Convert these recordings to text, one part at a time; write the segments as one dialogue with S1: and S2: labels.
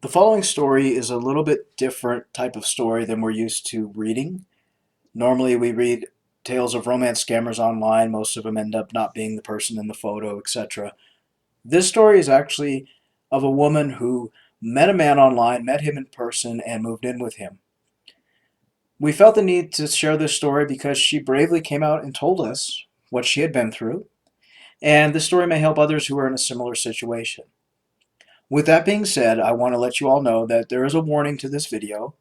S1: The following story is a little bit different type of story than we're used to reading. Normally, we read tales of romance scammers online. Most of them end up not being the person in the photo, etc. This story is actually of a woman who met a man online, met him in person, and moved in with him. We felt the need to share this story because she bravely came out and told us what she had been through, and this story may help others who are in a similar situation. With that being said, I want to let you all know that there is a warning to this video.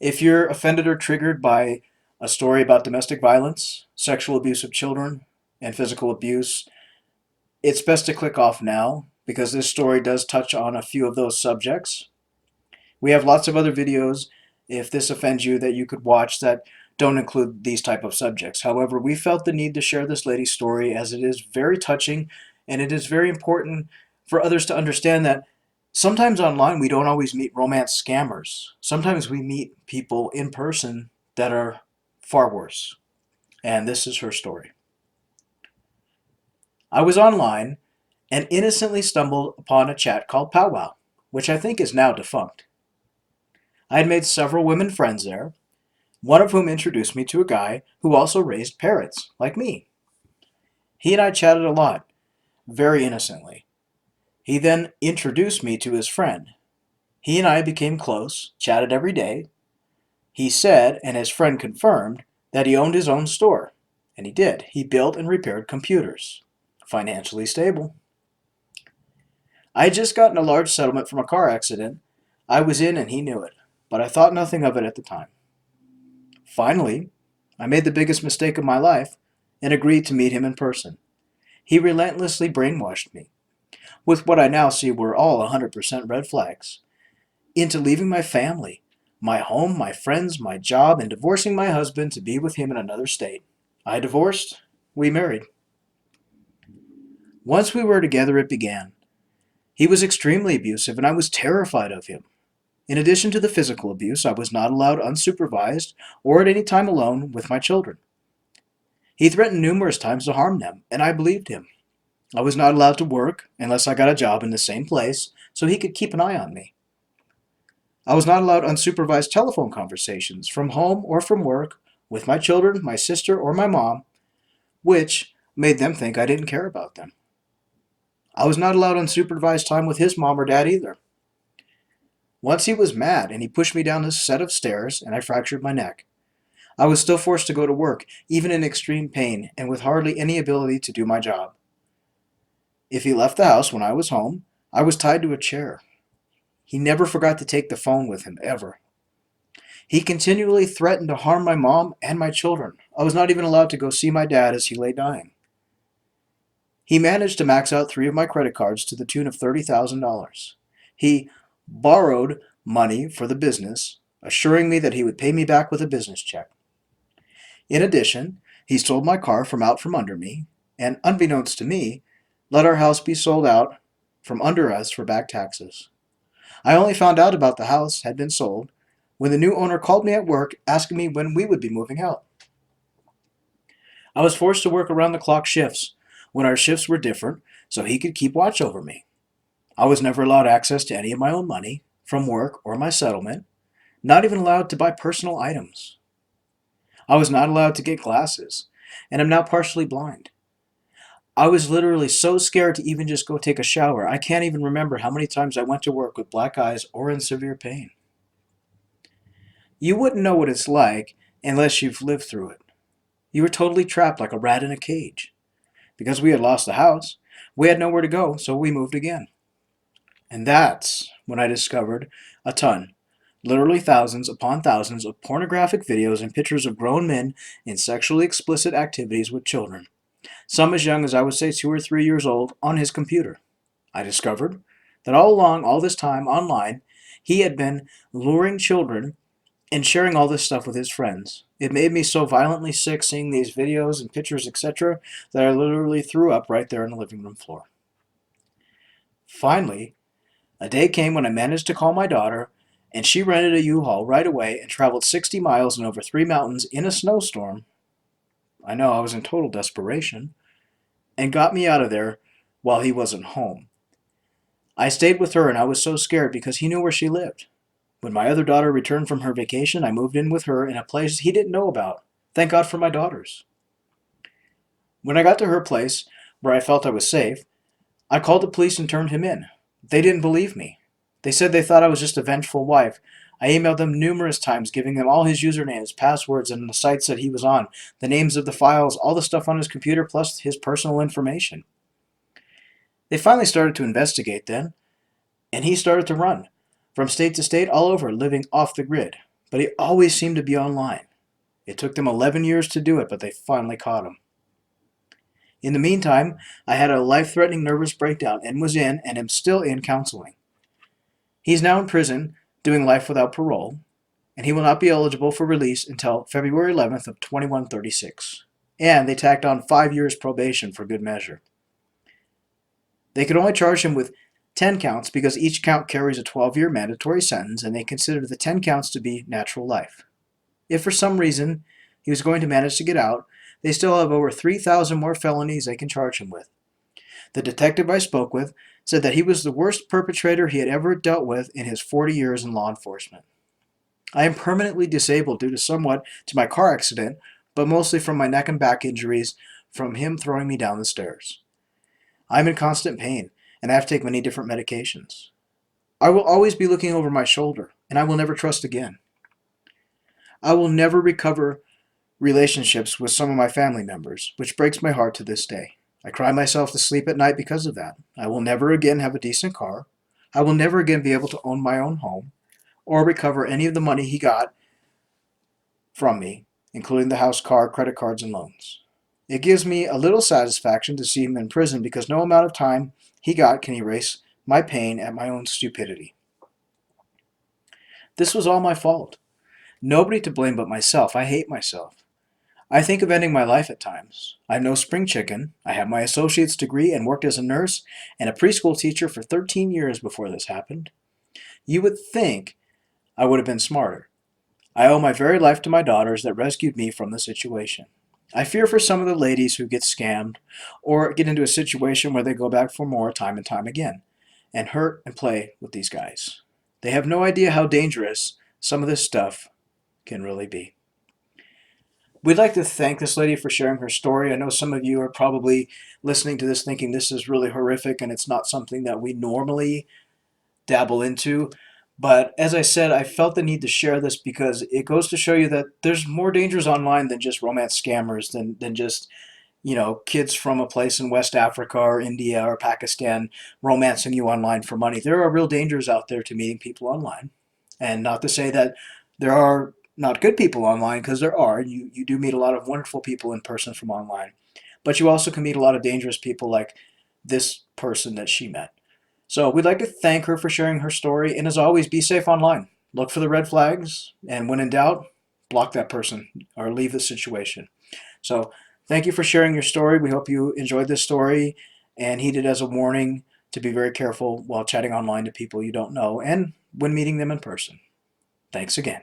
S1: If you're offended or triggered by a story about domestic violence, sexual abuse of children, and physical abuse, it's best to click off now because this story does touch on a few of those subjects. We have lots of other videos, if this offends you, that you could watch that don't include these type of subjects. However, we felt the need to share this lady's story as it is very touching, and it is very important for others to understand that sometimes online we don't always meet romance scammers. Sometimes we meet people in person that are far worse. And this is her story. I was online and innocently stumbled upon a chat called Powwow, which I think is now defunct. I had made several women friends there, one of whom introduced me to a guy who also raised parrots, like me. He and I chatted a lot, very innocently. He then introduced me to his friend. He and I became close, chatted every day. He said, and his friend confirmed, that he owned his own store. And he did. He built and repaired computers. Financially stable. I had just gotten a large settlement from a car accident. I was in and he knew it, but I thought nothing of it at the time. Finally, I made the biggest mistake of my life and agreed to meet him in person. He relentlessly brainwashed me, with what I now see were all 100% red flags, into leaving my family, my home, my friends, my job, and divorcing my husband to be with him in another state. I divorced. We married. Once we were together, it began. He was extremely abusive, and I was terrified of him. In addition to the physical abuse, I was not allowed unsupervised or at any time alone with my children. He threatened numerous times to harm them, and I believed him. I was not allowed to work unless I got a job in the same place so he could keep an eye on me. I was not allowed unsupervised telephone conversations from home or from work with my children, my sister, or my mom, which made them think I didn't care about them. I was not allowed unsupervised time with his mom or dad either. Once he was mad and he pushed me down a set of stairs and I fractured my neck. I was still forced to go to work, even in extreme pain and with hardly any ability to do my job. If he left the house when I was home, I was tied to a chair. He never forgot to take the phone with him, ever. He continually threatened to harm my mom and my children. I was not even allowed to go see my dad as he lay dying. He managed to max out 3 of my credit cards to the tune of $30,000. He borrowed money for the business, assuring me that he would pay me back with a business check. In addition, he stole my car from out from under me, and unbeknownst to me, let our house be sold out from under us for back taxes. I only found out about the house had been sold when the new owner called me at work asking me when we would be moving out. I was forced to work around the clock shifts when our shifts were different so he could keep watch over me. I was never allowed access to any of my own money from work or my settlement, not even allowed to buy personal items. I was not allowed to get glasses, and I'm now partially blind. I was literally so scared to even just go take a shower. I can't even remember how many times I went to work with black eyes or in severe pain. You wouldn't know what it's like unless you've lived through it. You were totally trapped like a rat in a cage. Because we had lost the house, we had nowhere to go, so we moved again. And that's when I discovered a ton, literally thousands upon thousands of pornographic videos and pictures of grown men in sexually explicit activities with children, some as young as I would say 2 or 3 years old, on his computer. I discovered that all along, all this time online, he had been luring children and sharing all this stuff with his friends. It made me so violently sick seeing these videos and pictures, etc., that I literally threw up right there on the living room floor. Finally, a day came when I managed to call my daughter, and she rented a U-Haul right away and traveled 60 miles and over 3 mountains in a snowstorm. I know, I was in total desperation, and got me out of there while he wasn't home. I stayed with her and I was so scared because he knew where she lived. When my other daughter returned from her vacation, I moved in with her in a place he didn't know about. Thank God for my daughters. When I got to her place, where I felt I was safe, I called the police and turned him in. They didn't believe me. They said they thought I was just a vengeful wife. I emailed them numerous times, giving them all his usernames, passwords, and the sites that he was on, the names of the files, all the stuff on his computer, plus his personal information. They finally started to investigate then, and he started to run from state to state all over, living off the grid. But he always seemed to be online. It took them 11 years to do it, but they finally caught him. In the meantime, I had a life-threatening nervous breakdown and was in, and am still in, counseling. He's now in prison, doing life without parole, and he will not be eligible for release until February 11th of 2136. And they tacked on 5 years probation for good measure. They could only charge him with 10 counts because each count carries a 12-year mandatory sentence, and they considered the 10 counts to be natural life. If for some reason he was going to manage to get out, they still have over 3,000 more felonies they can charge him with. The detective I spoke with said that he was the worst perpetrator he had ever dealt with in his 40 years in law enforcement. I am permanently disabled due to somewhat to my car accident, but mostly from my neck and back injuries from him throwing me down the stairs. I am in constant pain, and I have to take many different medications. I will always be looking over my shoulder, and I will never trust again. I will never recover relationships with some of my family members, which breaks my heart to this day. I cry myself to sleep at night because of that. I will never again have a decent car. I will never again be able to own my own home or recover any of the money he got from me, including the house, car, credit cards, and loans. It gives me a little satisfaction to see him in prison because no amount of time he got can erase my pain at my own stupidity. This was all my fault. Nobody to blame but myself. I hate myself. I think of ending my life at times. I'm no spring chicken. I have my associate's degree and worked as a nurse and a preschool teacher for 13 years before this happened. You would think I would have been smarter. I owe my very life to my daughters that rescued me from the situation. I fear for some of the ladies who get scammed or get into a situation where they go back for more time and time again and hurt and play with these guys. They have no idea how dangerous some of this stuff can really be. We'd like to thank this lady for sharing her story. I know some of you are probably listening to this thinking this is really horrific and it's not something that we normally dabble into. But as I said, I felt the need to share this because it goes to show you that there's more dangers online than just romance scammers, than just, kids from a place in West Africa or India or Pakistan romancing you online for money. There are real dangers out there to meeting people online. And not to say that there are not good people online, because there are. You do meet a lot of wonderful people in person from online. But you also can meet a lot of dangerous people like this person that she met. So we'd like to thank her for sharing her story. And as always, be safe online. Look for the red flags. And when in doubt, block that person or leave the situation. So thank you for sharing your story. We hope you enjoyed this story and heed it as a warning to be very careful while chatting online to people you don't know and when meeting them in person. Thanks again.